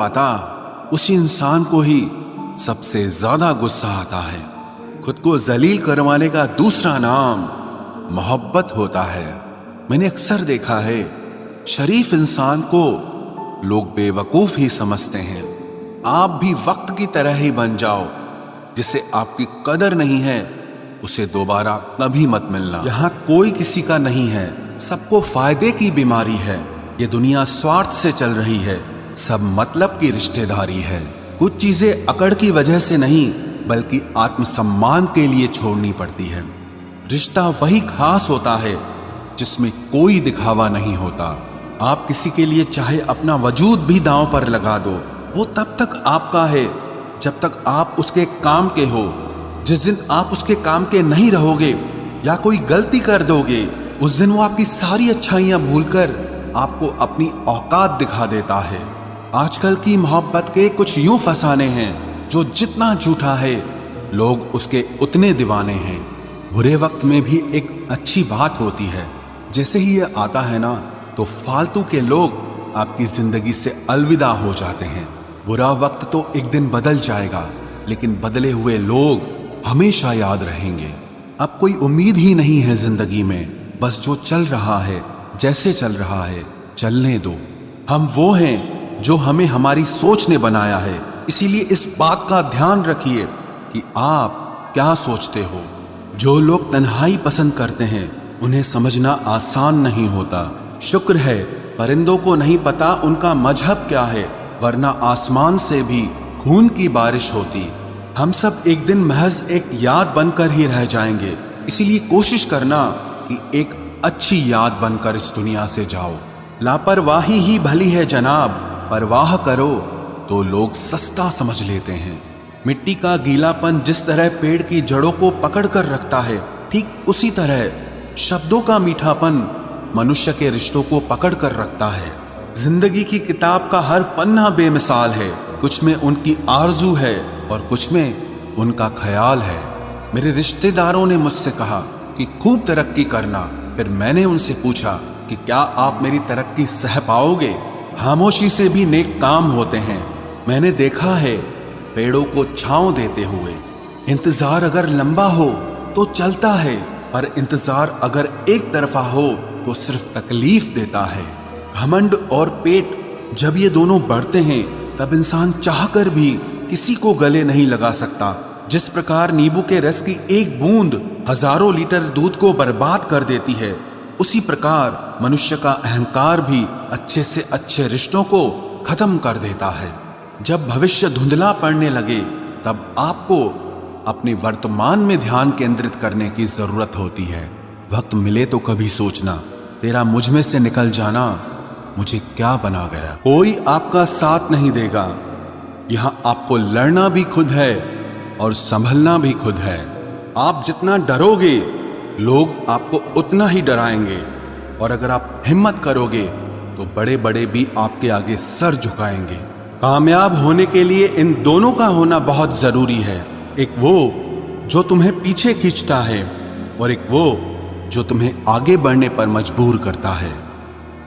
पाता, उसी इंसान को ही सबसे ज्यादा गुस्सा आता है। खुद को जलील करवाने का दूसरा नाम मोहब्बत होता है। मैंने अक्सर देखा है, शरीफ इंसान को लोग बेवकूफ ही समझते हैं। आप भी वक्त की तरह ही बन जाओ। जिसे आपकी कदर नहीं है उसे दोबारा कभी मत मिलना। यहाँ कोई किसी का नहीं है, सबको फायदे की बीमारी है। ये दुनिया स्वार्थ से चल रही है, सब मतलब की रिश्तेदारी है। कुछ चीजें अकड़ की वजह से नहीं बल्कि आत्मसम्मान के लिए छोड़नी पड़ती है। रिश्ता वही खास होता है जिसमें कोई दिखावा नहीं होता। आप किसी के लिए चाहे अपना वजूद भी दांव पर लगा दो, वो तब तक आपका है जब तक आप उसके काम के हो। जिस दिन आप उसके काम के नहीं रहोगे या कोई गलती कर दोगे, उस दिन वो आपकी सारी अच्छाइयां भूलकर आपको अपनी औकात दिखा देता है। आजकल की मोहब्बत के कुछ यूं फसाने हैं जो जितना झूठा है लोग उसके उतने दीवाने हैं। बुरे वक्त में भी एक अच्छी बात होती है। जैसे ही ये आता है ना, तो फालतू के लोग आपकी जिंदगी से अलविदा हो जाते हैं। बुरा वक्त तो एक दिन बदल जाएगा, लेकिन बदले हुए लोग हमेशा याद रहेंगे। अब कोई उम्मीद ही नहीं है जिंदगी में, बस जो चल रहा है जैसे चल रहा है चलने दो। हम वो हैं जो हमें हमारी सोच ने बनाया है, इसीलिए इस बात का ध्यान रखिए कि आप क्या सोचते हो। जो लोग तन्हाई पसंद करते हैं उन्हें समझना आसान नहीं होता। शुक्र है परिंदों को नहीं पता उनका मजहब क्या है, वरना आसमान से भी खून की बारिश होती। हम सब एक दिन महज एक याद बनकर ही रह जाएंगे, इसीलिए कोशिश करना कि एक अच्छी याद बनकर इस दुनिया से जाओ। लापरवाही ही भली है जनाब, परवाह करो तो लोग सस्ता समझ लेते हैं। मिट्टी का गीलापन जिस तरह पेड़ की जड़ों को पकड़ कर रखता है, ठीक उसी तरह शब्दों का मीठापन मनुष्य के रिश्तों को पकड़ कर रखता है। जिंदगी की किताब का हर पन्ना बेमिसाल है। कुछ में उनकी आरजू है और कुछ में उनका ख्याल है। मेरे रिश्तेदारों ने मुझसे कहा कि खूब तरक्की करना। फिर मैंने उनसे पूछा कि क्या आप मेरी तरक्की सह पाओगे? खामोशी से भी नेक काम होते हैं। मैंने देखा है पेड़ों को छांव देते हुए। इंतजार अगर लंबा हो तो चलता है, पर इंतजार अगर एक तरफा हो तो सिर्फ तकलीफ देता है। घमंड और पेट जब ये दोनों बढ़ते हैं तब इंसान चाहकर भी किसी को गले नहीं लगा सकता। जिस प्रकार नींबू के रस की एक बूंद हजारों लीटर दूध को बर्बाद कर देती है, उसी प्रकार मनुष्य का अहंकार भी अच्छे से अच्छे रिश्तों को खत्म कर देता है। जब भविष्य धुंधला पड़ने लगे तब आपको अपने वर्तमान में ध्यान केंद्रित करने की जरूरत होती है। वक्त मिले तो कभी सोचना, तेरा मुझ में से निकल जाना मुझे क्या बना गया। कोई आपका साथ नहीं देगा। यहाँ आपको लड़ना भी खुद है और संभलना भी खुद है। आप जितना डरोगे लोग आपको उतना ही डराएंगे, और अगर आप हिम्मत करोगे तो बड़े बड़े भी आपके आगे सर झुकाएंगे। कामयाब होने के लिए इन दोनों का होना बहुत जरूरी है। एक वो जो तुम्हें पीछे खींचता है और एक वो जो तुम्हें आगे बढ़ने पर मजबूर करता है।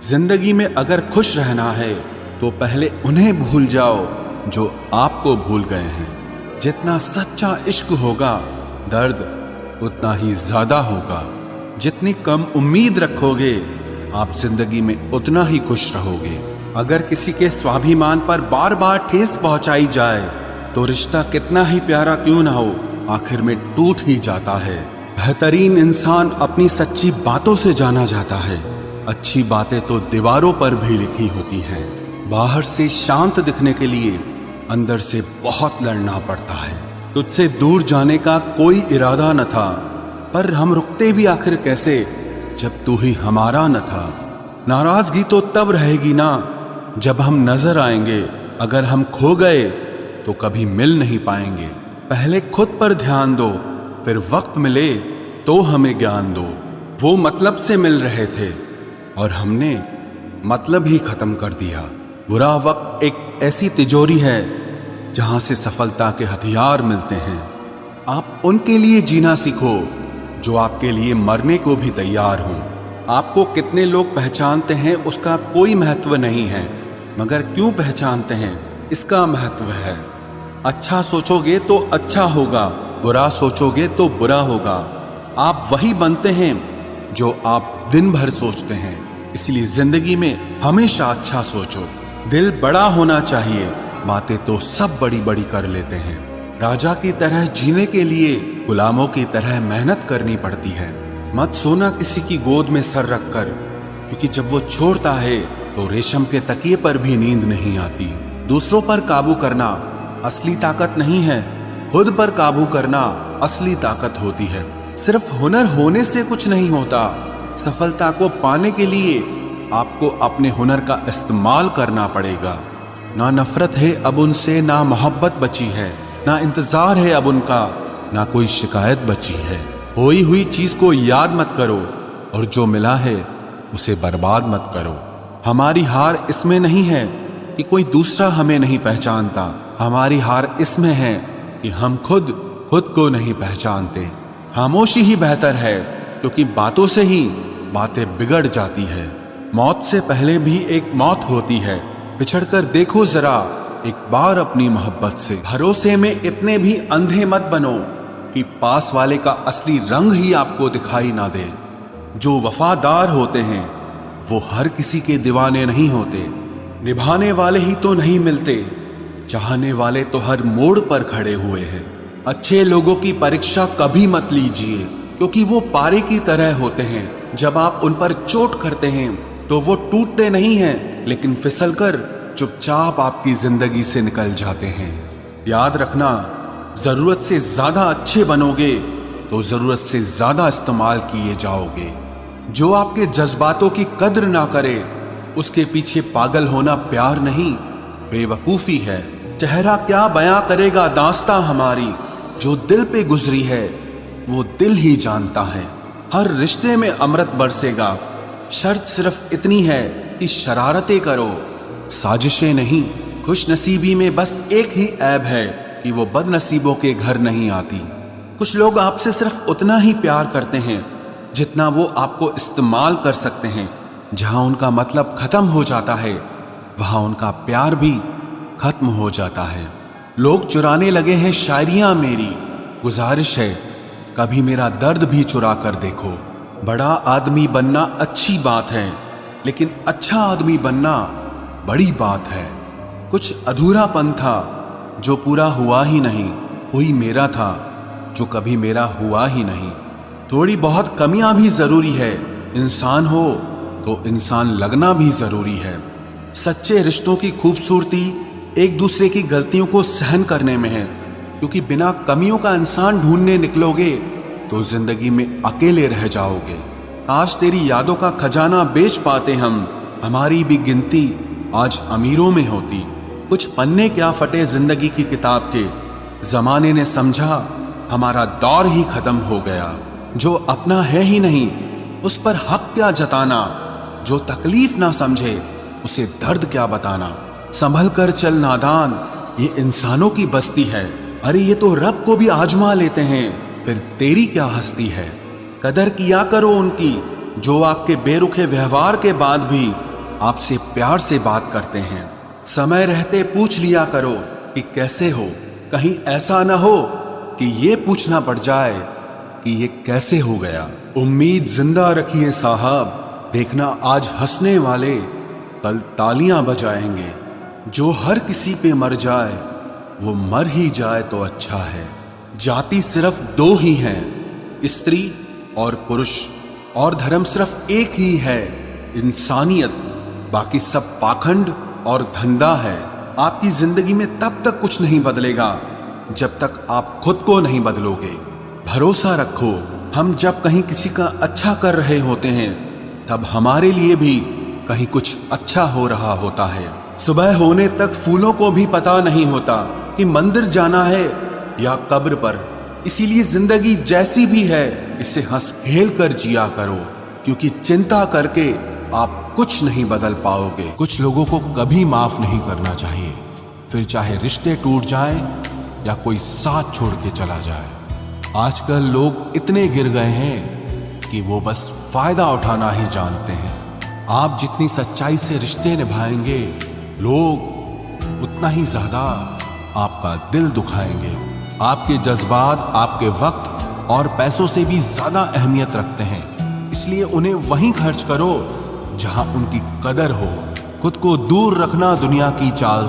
जिंदगी में अगर खुश रहना है तो पहले उन्हें भूल जाओ जो आपको भूल गए हैं। जितना सच्चा इश्क होगा दर्द उतना ही ज्यादा होगा। जितनी कम उम्मीद रखोगे आप जिंदगी में उतना ही खुश रहोगे। अगर किसी के स्वाभिमान पर बार बार ठेस पहुंचाई जाए तो रिश्ता कितना ही प्यारा क्यों ना हो, आखिर में टूट ही जाता है। बेहतरीन इंसान अपनी सच्ची बातों से जाना जाता है। अच्छी बातें तो दीवारों पर भी लिखी होती हैं। बाहर से शांत दिखने के लिए अंदर से बहुत लड़ना पड़ता है। तुझसे दूर जाने का कोई इरादा न था, पर हम रुकते भी आखिर कैसे जब तू ही हमारा न था। नाराजगी तो तब रहेगी ना जब हम नजर आएंगे। अगर हम खो गए तो कभी मिल नहीं पाएंगे। पहले खुद पर ध्यान दो, फिर वक्त मिले तो हमें ज्ञान दो। वो मतलब से मिल रहे थे और हमने मतलब ही खत्म कर दिया। बुरा वक्त एक ऐसी तिजोरी है जहां से सफलता के हथियार मिलते हैं। आप उनके लिए जीना सीखो जो आपके लिए मरने को भी तैयार हों। आपको कितने लोग पहचानते हैं उसका कोई महत्व नहीं है, मगर क्यों पहचानते हैं इसका महत्व है। अच्छा सोचोगे तो अच्छा होगा, बुरा सोचोगे तो बुरा होगा। आप वही बनते हैं जो आप दिन भर सोचते हैं। इसलिए जिंदगी में हमेशा अच्छा सोचो। दिल बड़ा होना चाहिए, बातें तो सब बड़ी बड़ी कर लेते हैं। राजा की तरह जीने के लिए गुलामों की तरह मेहनत करनी पड़ती है। मत सोना किसी की गोद में सर रखकर, क्योंकि जब वो छोड़ता है तो रेशम के तकिए पर भी नींद नहीं आती। दूसरों पर काबू करना असली ताकत नहीं है, खुद पर काबू करना असली ताकत होती है। सिर्फ हुनर होने से कुछ नहीं होता। सफलता को पाने के लिए आपको अपने हुनर का इस्तेमाल करना पड़ेगा। ना नफरत है अब उनसे, ना मोहब्बत बची है, ना इंतजार है अब उनका, ना कोई शिकायत बची है। खोई हुई चीज को याद मत करो और जो मिला है उसे बर्बाद मत करो। हमारी हार इसमें नहीं है कि कोई दूसरा हमें नहीं पहचानता, हमारी हार इसमें है कि हम खुद को नहीं पहचानते। खामोशी ही बेहतर है, क्योंकि बातों से ही बातें बिगड़ जाती है। मौत से पहले भी एक मौत होती है। बिछड़कर देखो जरा एक बार अपनी मोहब्बत से। भरोसे में इतने भी अंधे मत बनो कि पास वाले का असली रंग ही आपको दिखाई ना दे। जो वफादार होते हैं वो हर किसी के दीवाने नहीं होते। निभाने वाले ही तो नहीं मिलते, चाहने वाले तो हर मोड़ पर खड़े हुए हैं। अच्छे लोगों की परीक्षा कभी मत लीजिए, क्योंकि वो पारे की तरह होते हैं। जब आप उन पर चोट करते हैं तो वो टूटते नहीं हैं, लेकिन फिसलकर चुपचाप आपकी जिंदगी से निकल जाते हैं। याद रखना, जरूरत से ज्यादा अच्छे बनोगे तो जरूरत से ज्यादा इस्तेमाल किए जाओगे। जो आपके जज्बातों की कद्र ना करे उसके पीछे पागल होना प्यार नहीं, बेवकूफी है। चेहरा क्या बयां करेगा दास्तां हमारी, जो दिल पे गुजरी है वो दिल ही जानता है। हर रिश्ते में अमृत बरसेगा, शर्त सिर्फ इतनी है कि शरारतें करो, साजिशें नहीं। खुश नसीबी में बस एक ही ऐब है कि वो बदनसीबों के घर नहीं आती। कुछ लोग आपसे सिर्फ उतना ही प्यार करते हैं जितना वो आपको इस्तेमाल कर सकते हैं। जहां उनका मतलब खत्म हो जाता है वहां उनका प्यार भी खत्म हो जाता है। लोग चुराने लगे हैं शायरियां मेरी, गुजारिश है कभी मेरा दर्द भी चुरा कर देखो। बड़ा आदमी बनना अच्छी बात है, लेकिन अच्छा आदमी बनना बड़ी बात है। कुछ अधूरापन था जो पूरा हुआ ही नहीं, कोई मेरा था जो कभी मेरा हुआ ही नहीं। थोड़ी बहुत कमियां भी जरूरी है, इंसान हो तो इंसान लगना भी जरूरी है। सच्चे रिश्तों की खूबसूरती एक दूसरे की गलतियों को सहन करने में है, क्योंकि बिना कमियों का इंसान ढूंढने निकलोगे तो जिंदगी में अकेले रह जाओगे। काश तेरी यादों का खजाना बेच पाते हम, हमारी भी गिनती आज अमीरों में होती। कुछ पन्ने क्या फटे जिंदगी की किताब के, जमाने ने समझा हमारा दौर ही खत्म हो गया। जो अपना है ही नहीं उस पर हक क्या जताना, जो तकलीफ ना समझे उसे दर्द क्या बताना। संभल कर चल नादान, ये इंसानों की बस्ती है। अरे ये तो रब को भी आजमा लेते हैं, फिर तेरी क्या हस्ती है। कदर किया करो उनकी जो आपके बेरुखे व्यवहार के बाद भी आपसे प्यार से बात करते हैं। समय रहते पूछ लिया करो कि कैसे हो, कहीं ऐसा ना हो कि ये पूछना पड़ जाए कि ये कैसे हो गया। उम्मीद जिंदा रखिए साहब, देखना आज हंसने वाले कल तालियां बजाएंगे। जो हर किसी पे मर जाए वो मर ही जाए तो अच्छा है। जाति सिर्फ दो ही हैं, स्त्री और पुरुष, और धर्म सिर्फ एक ही है, इंसानियत। बाकी सब पाखंड और धंधा है। आपकी जिंदगी में तब तक कुछ नहीं बदलेगा जब तक आप खुद को नहीं बदलोगे। भरोसा रखो, हम जब कहीं किसी का अच्छा कर रहे होते हैं तब हमारे लिए भी कहीं कुछ अच्छा हो रहा होता है। सुबह होने तक फूलों को भी पता नहीं होता कि मंदिर जाना है या कब्र पर। इसीलिए जिंदगी जैसी भी है इसे हंस खेल कर जिया करो, क्योंकि चिंता करके आप कुछ नहीं बदल पाओगे। कुछ लोगों को कभी माफ नहीं करना चाहिए, फिर चाहे रिश्ते टूट जाएं या कोई साथ छोड़ के चला जाए। आजकल लोग इतने गिर गए हैं कि वो बस फायदा उठाना ही जानते हैं। आप जितनी सच्चाई से रिश्ते निभाएंगे लोग उतना ही ज्यादा आपका दिल दुखाएंगे। आपके जज्बात आपके वक्त और पैसों से भी ज्यादा अहमियत रखते हैं, इसलिए उन्हें वहीं खर्च करो जहां उनकी कदर हो। खुद को दूर रखना दुनिया की चाल